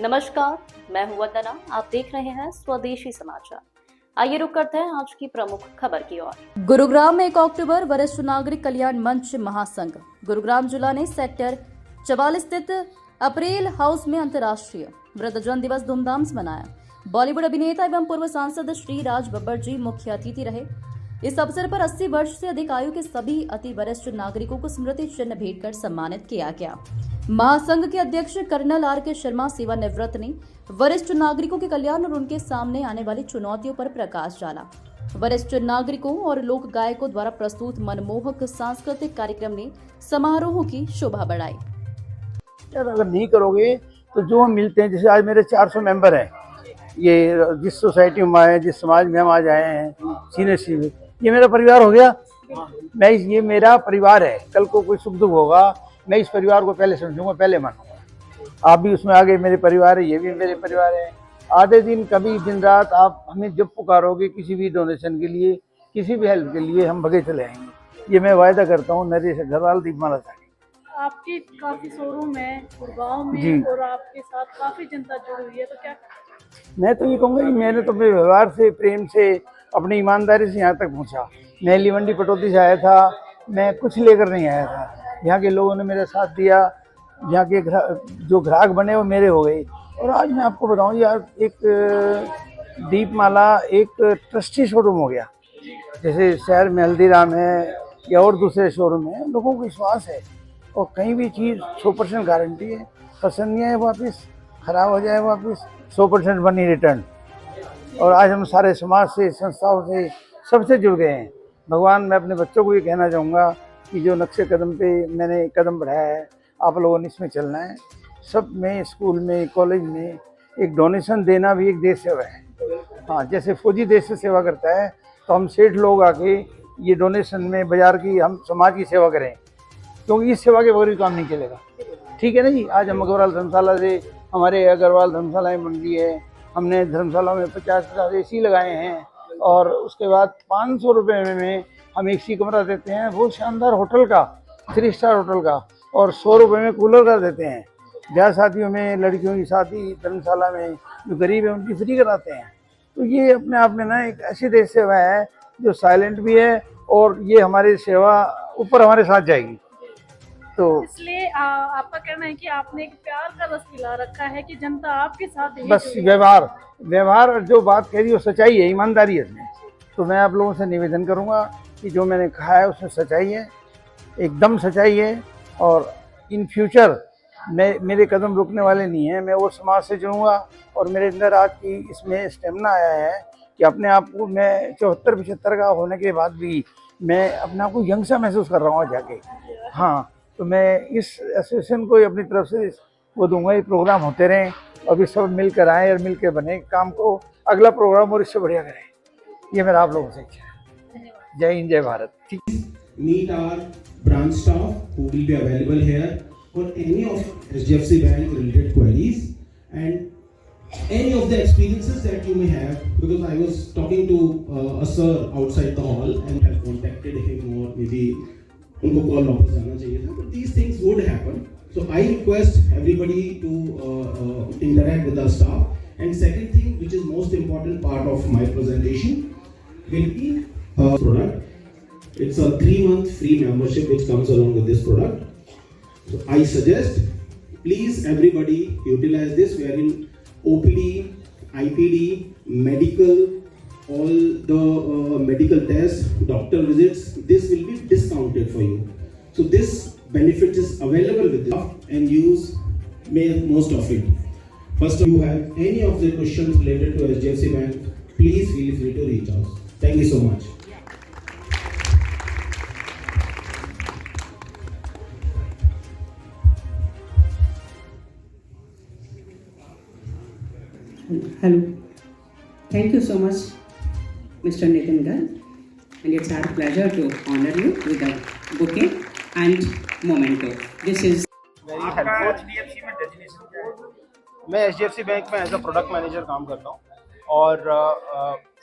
नमस्कार, मैं हूं वंदना। आप देख रहे हैं स्वदेशी समाचार। आइए रुक करते हैं आज की प्रमुख खबर की ओर। गुरुग्राम में 1 अक्टूबर वरिष्ठ नागरिक कल्याण मंच महासंघ गुरुग्राम जिला ने सेक्टर 44 स्थित अप्रैल हाउस में अंतर्राष्ट्रीय वृद्धजन दिवस धूमधाम से मनाया। बॉलीवुड अभिनेता एवं पूर्व सांसद श्री राज बब्बर जी मुख्य अतिथि रहे। इस अवसर पर 80 वर्ष से अधिक आयु के सभी अति वरिष्ठ नागरिकों को स्मृति चिन्ह भेंट कर सम्मानित किया गया। महासंघ के अध्यक्ष कर्नल आर.के. शर्मा सेवानिवृत्त ने वरिष्ठ नागरिकों के कल्याण और उनके सामने आने वाली चुनौतियों पर प्रकाश डाला। वरिष्ठ नागरिकों और लोक गायकों द्वारा प्रस्तुत मनमोहक सांस्कृतिक कार्यक्रम ने समारोह की शोभा बढ़ाई। अगर नहीं करोगे तो जो हम मिलते हैं, जैसे आज मेरे 400 मेंबर हैं, ये जिस सोसाइटी में आए हैं, जिस समाज में हम आज आए हैं, सीनियर सिविल, ये मेरा परिवार हो गया। ये मेरा परिवार है। कल को कोई सुख दुख होगा, मैं इस परिवार को पहले समझूंगा, पहले मानूंगा। आप भी उसमें आगे मेरे परिवार है, ये भी मेरे परिवार है। आधे दिन कभी दिन रात आप हमें जब पुकारोगे किसी भी डोनेशन के लिए, किसी भी हेल्प के लिए, हम भगे चले आएंगे। ये मैं वायदा करता हूँ। नरेश अग्रवाल, दीपमाला साड़ी। आपकी काफी शोरूम है गुड़गांव में और आपके साथ काफी जनता जुड़ी हुई है, तो क्या मैं तो ये कहूँगा कि मैंने तो अपने व्यवहार से, प्रेम से, अपनी ईमानदारी से यहाँ तक पहुँचा। मैं लीवंडी पटौदी से आया था, मैं कुछ लेकर नहीं आया था। यहाँ के लोगों ने मेरा साथ दिया। यहाँ के जो ग्राहक बने वो मेरे हो गए। और आज मैं आपको बताऊँ यार, एक दीपमाला एक ट्रस्टी शोरूम हो गया। जैसे शहर में हल्दीराम है या और दूसरे शोरूम है, लोगों को विश्वास है और कहीं भी चीज़ 100% गारंटी है। पसंद नहीं आए वापस, ख़राब हो जाए वापस, 100% मनी रिटर्न। और आज हम सारे समाज से, संस्थाओं से, सबसे जुड़ गए हैं। भगवान, मैं अपने बच्चों को ये कहना चाहूँगा कि जो नक्शे कदम पे मैंने कदम बढ़ाया है, आप लोगों ने इसमें चलना है। सब में, स्कूल में, कॉलेज में एक डोनेशन देना भी एक देश सेवा है। हाँ, जैसे फौजी देश से सेवा करता है, तो हम सेठ लोग आके ये डोनेशन में बाजार की, हम समाज की सेवा करें, क्योंकि इस सेवा के बगैर काम नहीं चलेगा। ठीक है ना जी। आज हम अग्रवाल धर्मशाला से, हमारे अग्रवाल धर्मशालाएँ बन रही है। हमने धर्मशाला में 50 AC लगाए हैं और उसके बाद 500 रुपये में हम AC कमरा देते हैं, वो शानदार होटल का, 3 स्टार होटल का। और 100 रुपये में कूलर का देते हैं। ब्याह शादियों में, लड़कियों की शादी धर्मशाला में जो गरीब है उनकी फ्री कराते हैं। तो ये अपने आप में ना एक ऐसी देश सेवा है जो साइलेंट भी है, और ये हमारी सेवा ऊपर हमारे साथ जाएगी। तो इसलिए आपका कहना है कि आपने एक प्यार का रस पिला रखा है कि जनता आपके साथ ही बस जुड़ी है। व्यवहार जो बात कह रही है वो सच्चाई है, ईमानदारी है इसमें। तो मैं आप लोगों से निवेदन करूंगा कि जो मैंने कहा है उसमें सच्चाई है, एकदम सच्चाई है। और इन फ्यूचर मेरे कदम रुकने वाले नहीं हैं। मैं वो समाज से जुड़ूंगा और मेरे अंदर आज की इसमें स्टेमिना आया है कि अपने आप को, मैं 74-75 का होने के बाद भी मैं अपने आप को यंग सा महसूस कर रहा हूँ जाके। हाँ, तो मैं इस एसोसिएशन को अपनी तरफ से वो दूंगा। ये प्रोग्राम होते रहें, अभी सब मिलकर आए और मिलकर बने काम को, अगला प्रोग्राम और इससे बढ़िया करें। ये मेरा आप लोगों से इच्छा है। जय हिंद, जय Bharat. Meet our branch staff who will be available here for any of HDFC Bank related queries and any of the experiences that you may have, because I was talking to a sir outside the hall and have contacted him, or maybe उनको call वापस जाना चाहिए था, but these things would happen. So I request everybody to interact with our staff. And second thing, which is most important part of my presentation, will be a product. It's a 3-month free membership which comes along with this product. So I suggest, please everybody utilize this, wherein OPD, IPD, medical, all the medical tests, doctor visits, this will be discounted for you. So this benefit is available with this, and use most of it. First, if you have any of the questions related to HDFC Bank, please feel free to reach out. Thank you so much. Hello. Thank you so much, Mr. Nitin Gar, and it's our pleasure to honor you with a bouquet and memento. This is very helpful. मैं HDFC bank में as a product manager काम करता हूँ और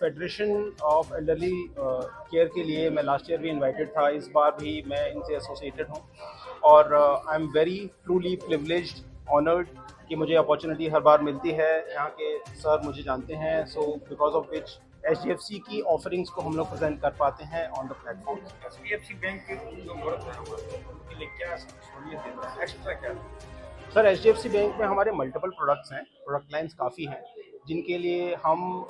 federation of elderly care के लिए मैं last year भी इनवाइटेड था, इस बार भी मैं इनसे एसोसिएटेड हूँ और I am very truly privileged, honoured कि मुझे अपॉर्चुनिटी हर बार मिलती है, यहाँ के सर मुझे जानते हैं, so because of which HDFC की ऑफरिंग्स को हम लोग प्रेजेंट कर पाते हैं on the platform. HDFC bank के जो वर्क है उनके लिए क्या सहूलियत देता है, एक्स्ट्रा क्या है? सर HDFC बैंक में हमारे मल्टीपल प्रोडक्ट्स हैं, प्रोडक्ट लाइंस काफ़ी हैं, जिनके लिए हम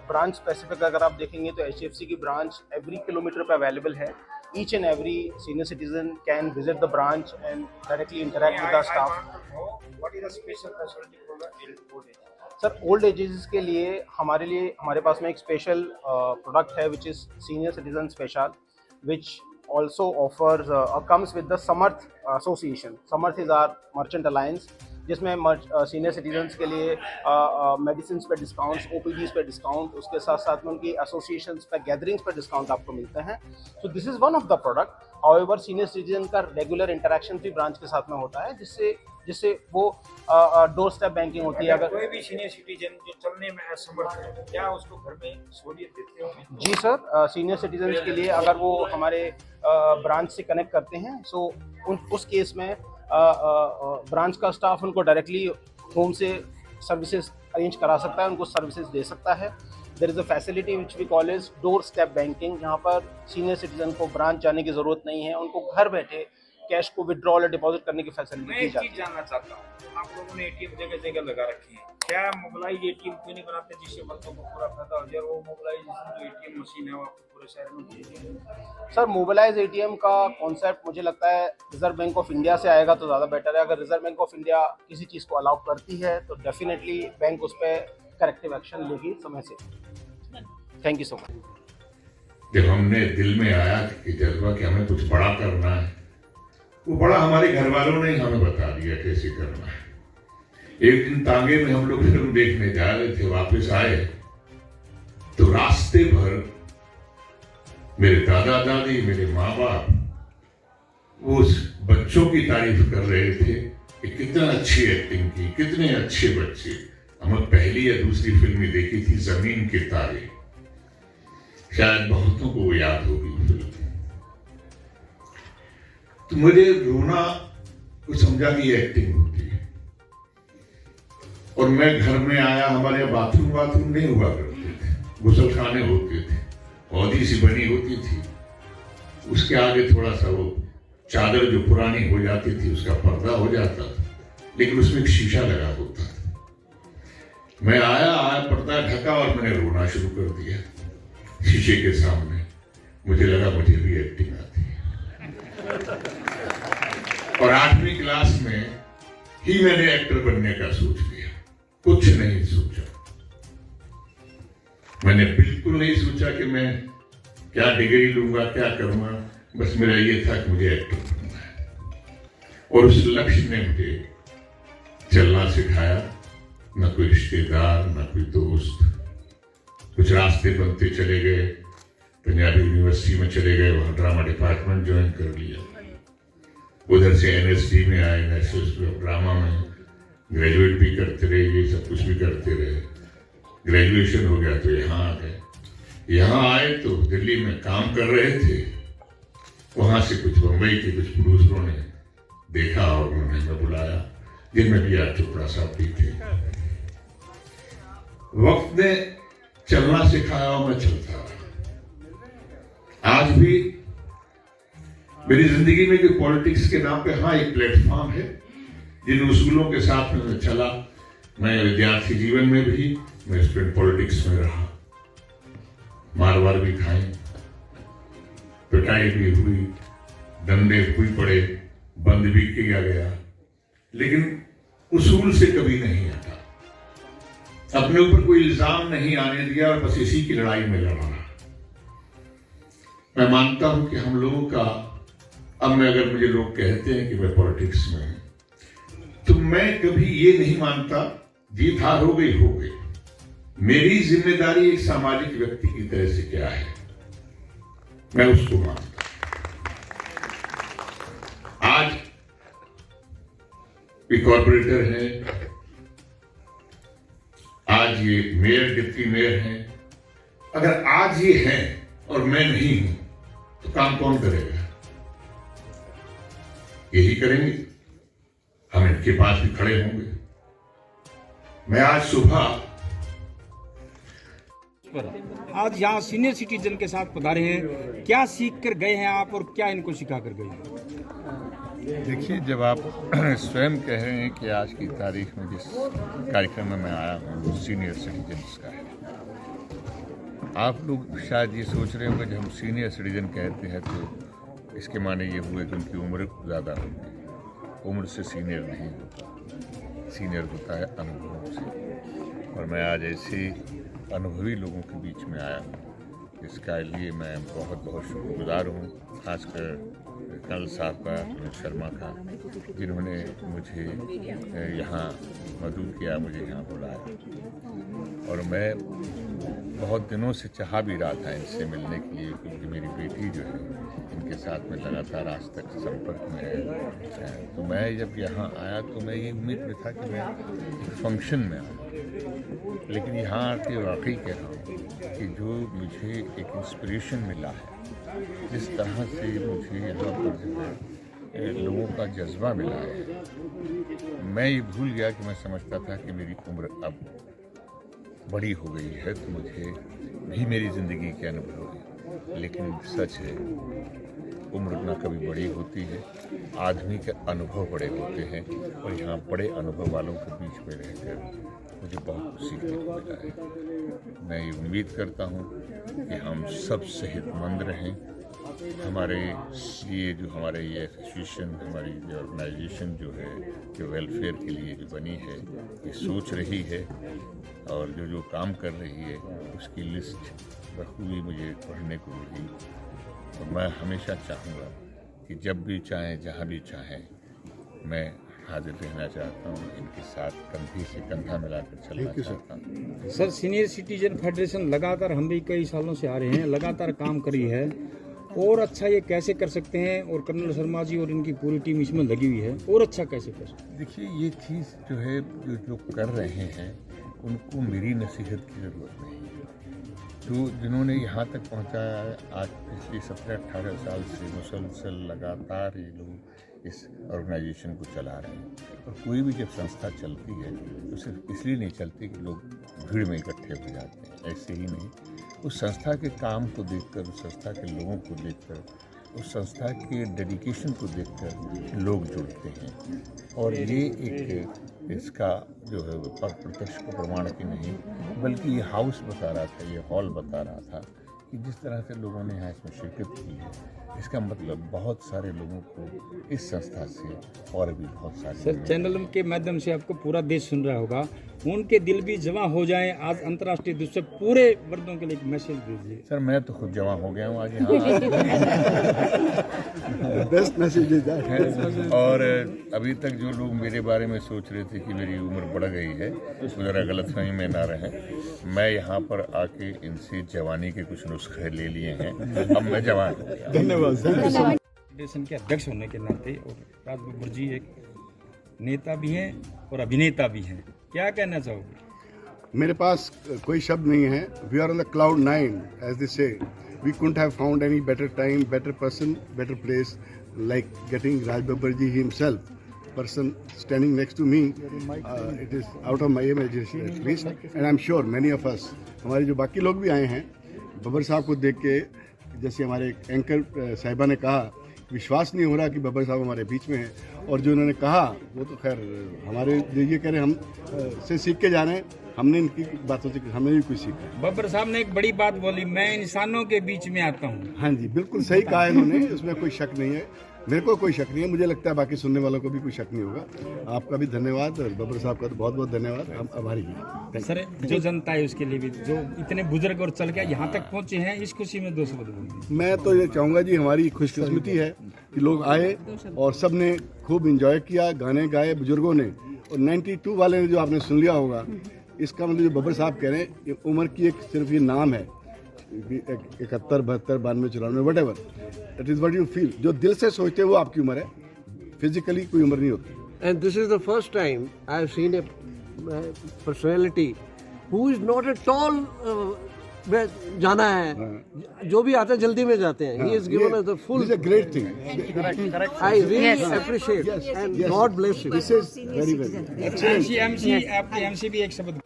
ब्रांच स्पेसिफिक अगर आप देखेंगे तो HDFC की ब्रांच एवरी किलोमीटर पे अवेलेबल है। Each and every senior citizen can visit the branch and directly interact with the staff. What is the special facility for the old age? Sir old ages के लिए हमारे पास में एक special product है which is senior citizen special, which also offers comes with the Samarth association. Samarth is our merchant alliance, जिसमें senior citizens के लिए मेडिसिन पे डिस्काउंट्स, OPDs पे डिस्काउंट, उसके साथ साथ में उनकी एसोसिएशंस पे, गैदरिंग्स पे डिस्काउंट आपको मिलते हैं। So this is one of the product. However senior citizen का रेगुलर इंटरेक्शन भी ब्रांच के साथ में होता है, जिससे वो डोर स्टेप बैंकिंग होती है। अगर कोई भी सीनियर सिटीजन जो चलने में असमर्थ है, क्या उसको घर में सहूलियत देते हो? जी सर, सीनियर सिटीजन्स के लिए अगर वो हमारे ब्रांच से कनेक्ट करते हैं, सो उस केस में ब्रांच का स्टाफ उनको डायरेक्टली होम से सर्विसेज अरेंज करा सकता है, उनको सर्विसेज दे सकता है। There is a facility which we call is doorstep banking, जहाँ पर सीनियर सिटीजन को ब्रांच जाने की ज़रूरत नहीं है, उनको घर बैठे कैश को विड्रॉल या डिपॉजिट करने की फैसिलिटी मैं दी एक जाती चीज जानना चाहता हूँ, आप लोगों ने ATM जगह जगह लगा रखी है, क्या मोबाइलाइज ATM क्यों नहीं बनाते जिससे बच्चों को पूरा फायदा हो जाए? वो मोबाइलाइजेशन जो ATM मशीन है वो आपको पूरे शहर में दीजिए। सर मोबाइलाइज ATM का कॉन्सेप्ट मुझे लगता है रिजर्व बैंक ऑफ इंडिया से आएगा तो ज़्यादा बेटर है। अगर रिजर्व बैंक ऑफ इंडिया किसी चीज़ को अलाउ करती है तो डेफिनेटली बैंक उस पर करेक्टिव एक्शन लेगी समय से। Thank you so much. जब हमने दिल में आया कि जज्बा कि हमें कुछ बड़ा करना है, वो बड़ा हमारे घर वालों ने हमें बता दिया कैसे करना है। एक दिन तांगे में हम लोग फिल्म देखने जा रहे थे, वापस आए तो रास्ते भर मेरे दादा दादी, मेरे माँ बाप वो उस बच्चों की तारीफ कर रहे थे कि कितना अच्छी एक्टिंग की, कितने अच्छे बच्चे। हमने पहली या दूसरी फिल्म देखी थी जमीन के तारे, शायद बहुतों को वो याद होगी फिल्म। तो मुझे रोना कुछ समझा कि एक्टिंग होती है। और मैं घर में आया, हमारे बाथरूम नहीं हुआ करते थे, गुसलखाने होते थे, औधी सी बनी होती थी, उसके आगे थोड़ा सा वो चादर जो पुरानी हो जाती थी उसका पर्दा हो जाता था, लेकिन उसमें एक शीशा लगा होता था। मैं आया पर्दा ढका और मैंने रोना शुरू कर दिया शीशे के सामने। मुझे लगा मुझे भी एक्टिंग आती है। और 8वीं क्लास में ही मैंने एक्टर बनने का सोच लिया, कुछ नहीं सोचा। मैंने बिल्कुल नहीं सोचा कि मैं क्या डिग्री लूंगा, क्या करूंगा, बस मेरा ये था कि मुझे एक्टर बनना है। और उस लक्ष्य ने मुझे चलना सिखाया। न कोई रिश्तेदार, न कोई दोस्त, कुछ रास्ते बनते चले गए। पंजाबी यूनिवर्सिटी में चले गए, वहाँ ड्रामा डिपार्टमेंट ज्वाइन कर लिया। उधर से NSD में आए, नेशनल स्कूल ऑफ ड्रामा में ग्रेजुएट भी करते रहे, ये सब कुछ भी करते रहे। ग्रेजुएशन हो गया तो यहाँ आ गए। यहाँ आए तो दिल्ली में काम कर रहे थे, वहाँ से कुछ बम्बई के कुछ प्रोड्यूसरों ने देखा और उन्होंने हमें बुलाया, जिनमें भी आर चोपड़ा साहब भी थे। वक्त ने चलना सिखाया और मैं चलता रहा। आज भी मेरी जिंदगी में कोई पॉलिटिक्स के नाम पे हाँ एक प्लेटफॉर्म है, जिन उसूलों के साथ में मैं चला। मैं विद्यार्थी जीवन में भी, मैं स्टूडेंट पॉलिटिक्स में रहा, मार वार भी खाई, पिटाई भी हुई, दंडे हुई पड़े, बंद भी किया गया, लेकिन उसूल से कभी नहीं हटा। अपने ऊपर कोई इल्जाम नहीं आने दिया और बस इसी की लड़ाई में लड़ा। मैं मानता हूं कि हम लोगों का, अब मैं अगर मुझे लोग कहते हैं कि मैं पॉलिटिक्स में हूं, तो मैं कभी ये नहीं मानता जीत हार हो गई। मेरी जिम्मेदारी एक सामाजिक व्यक्ति की तरह से क्या है, मैं उसको मानता। आज भी कॉर्पोरेटर है, आज ये मेयर, डिप्टी मेयर हैं। अगर आज ये हैं और मैं नहीं हूं तो काम कौन करेगा? यही करेंगे, हमें घर के पास भी खड़े होंगे। मैं आज सुबह आज यहाँ सीनियर सिटीजन के साथ पधारे हैं, क्या सीख कर गए हैं आप और क्या इनको सिखा कर गए हैं? देखिए, जब आप स्वयं कह रहे हैं कि आज की तारीख में जिस कार्यक्रम में मैं आया हूँ वो सीनियर सिटीजन्स का है, आप लोग शायद ये सोच रहे होंगे जब हम सीनियर सिटीजन कहते हैं तो इसके माने ये हुए कि उनकी उम्र ज़्यादा होगी। उम्र से सीनियर नहीं होता, सीनियर होता है अनुभवों से। और मैं आज ऐसे अनुभवी लोगों के बीच में आया हूँ, इसका लिए मैं बहुत बहुत शुक्रगुजार हूँ, खासकर कर्नल साहब का, कर्नल शर्मा का, जिन्होंने मुझे यहाँ मदऊ किया, मुझे यहाँ बुलाया। और मैं बहुत दिनों से चाह भी रहा था इनसे मिलने के लिए, क्योंकि मेरी बेटी जो है इनके साथ में लगातार आज तक संपर्क में है। तो मैं जब यहाँ आया तो मैं ये उम्मीद में था कि मैं एक फंक्शन में आया, लेकिन यहाँ आके वाकई कह रहा हूँ कि जो मुझे एक इंस्पिरेशन मिला है, जिस तरह से मुझे यहाँ पर जो है लोगों का जज्बा मिला है, मैं ये भूल गया कि मैं समझता था कि मेरी उम्र अब बड़ी हो गई है तो मुझे भी मेरी ज़िंदगी के अनुभव है। लेकिन सच है, उम्र ना कभी बड़ी होती है, आदमी के अनुभव बड़े होते हैं। और यहाँ बड़े अनुभव वालों के बीच में रहकर मुझे बहुत कुछ सीखने को मिला है। मैं ये उम्मीद करता हूँ कि हम सब सेहतमंद रहें। हमारे ये जो हमारे ये एसोसिएशन, हमारी जो ऑर्गेनाइजेशन जो है, जो वेलफेयर के लिए जो बनी है, ये सोच रही है और जो जो काम कर रही है उसकी लिस्ट बखूबी मुझे पढ़ने को मिली। और मैं हमेशा चाहूँगा कि जब भी चाहें, जहाँ भी चाहें, मैं हाजिर रहना चाहता हूँ, इनके साथ कंधे से कंधा मिलाकर चलना चाहता हूँ। सर, सीनियर सिटीजन फेडरेशन लगातार, हम भी कई सालों से आ रहे हैं, लगातार काम करी है और अच्छा ये कैसे कर सकते हैं? और कर्नल शर्मा जी और इनकी पूरी टीम इसमें लगी हुई है, और अच्छा कैसे कर सकते हैं? देखिए, ये चीज़ जो है जो कर रहे हैं उनको मेरी नसीहत की ज़रूरत नहीं है। जो जिन्होंने यहाँ तक पहुँचाया है, आज पिछले 17-18 साल से मुसलसल लगातार ये लोग इस ऑर्गेनाइजेशन को चला रहे हैं। और कोई भी जब संस्था चलती है तो सिर्फ इसलिए नहीं चलती कि लोग भीड़ में इकट्ठे हो जाते हैं, ऐसे ही नहीं। उस संस्था के काम को देखकर, उस संस्था के लोगों को देखकर, उस संस्था के डेडिकेशन को देखकर लोग जुड़ते हैं। और ये एक इसका जो है प्रत्यक्ष को प्रमाण की नहीं, बल्कि ये हाउस बता रहा था, ये हॉल बता रहा था कि जिस तरह से लोगों ने यहाँ इसमें शिरकत की है, इसका मतलब बहुत सारे लोगों को इस संस्था से और भी बहुत सारे। सर, चैनल के माध्यम से आपको पूरा देश सुन रहा होगा, उनके दिल भी जमा हो जाएं। आज अंतर्राष्ट्रीय दिवस से पूरे वर्दों के लिए एक मैसेज दीजिए। सर, मैं तो खुद जमा हो गया हूँ आज यहाँ। बेस्ट मैसेज है। और अभी तक जो लोग मेरे बारे में सोच रहे थे कि मेरी उम्र बढ़ गई है, उसको ज़रा गलतफहमी में ना रहें। मैं यहाँ पर आके इनसे जवानी के कुछ नुस्खे ले लिए हैं, अब मैं जवान हो गया। धन्यवाद। फेडरेशन के अध्यक्ष होने के नाते, और राज बब्बर जी एक नेता भी हैं और अभिनेता भी हैं, क्या कहना चाहोगे? मेरे पास कोई शब्द नहीं है। We are on the cloud 9 as they say. We couldn't have found any better time, better person, better place like getting Raj Babbar ji himself, person standing next to me. It is out of my imagination at least, and I'm sure many of us, हमारे जो बाकी लोग भी आए हैं, बब्बर साहब को देख के, जैसे हमारे एंकर साहिबा ने कहा, विश्वास नहीं हो रहा कि बब्बर साहब हमारे बीच में हैं। और जो उन्होंने कहा वो तो खैर हमारे ये कह रहे, हम से सीख के जा रहे हैं। हमने इनकी बातों से हमने भी कुछ सीखा है। बब्बर साहब ने एक बड़ी बात बोली, मैं इंसानों के बीच में आता हूँ। हाँ जी, बिल्कुल सही कहा इन्होंने, उसमें कोई शक नहीं है। मेरे को कोई शक नहीं है, मुझे लगता है बाकी सुनने वालों को भी कोई शक नहीं होगा। आपका भी धन्यवाद और बब्बर साहब का तो बहुत बहुत धन्यवाद। हम आभारी हैं। सर, जो जनता है उसके लिए भी, जो इतने बुजुर्ग और चल के यहाँ तक पहुँचे हैं, इस खुशी में 2 शब्द बोलिए। मैं तो ये चाहूँगा जी, हमारी खुशकिस्मती है कि लोग आए और सब ने खूब इंजॉय किया, गाने गाए बुजुर्गों ने। और 92 वाले ने जो आपने सुन लिया होगा, इसका मतलब जो बब्बर साहब कह रहे हैं, उम्र की एक सिर्फ ये नाम है, 71, 72, 92, 94, what ever, that is what you feel. जो दिल से सोचते हैं वो आपकी उम्र है, फिजिकली कोई उम्र नहीं होती। And this is the first time I have seen a personality who is not at all में जाना है, जो भी आते हैं जल्दी में जाते हैं. He has given us the full. This is a great thing. I really appreciate and God bless you. This is very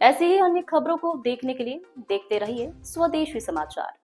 ऐसी ही अन्य खबरों को देखने के लिए देखते रहिए स्वदेशी समाचार.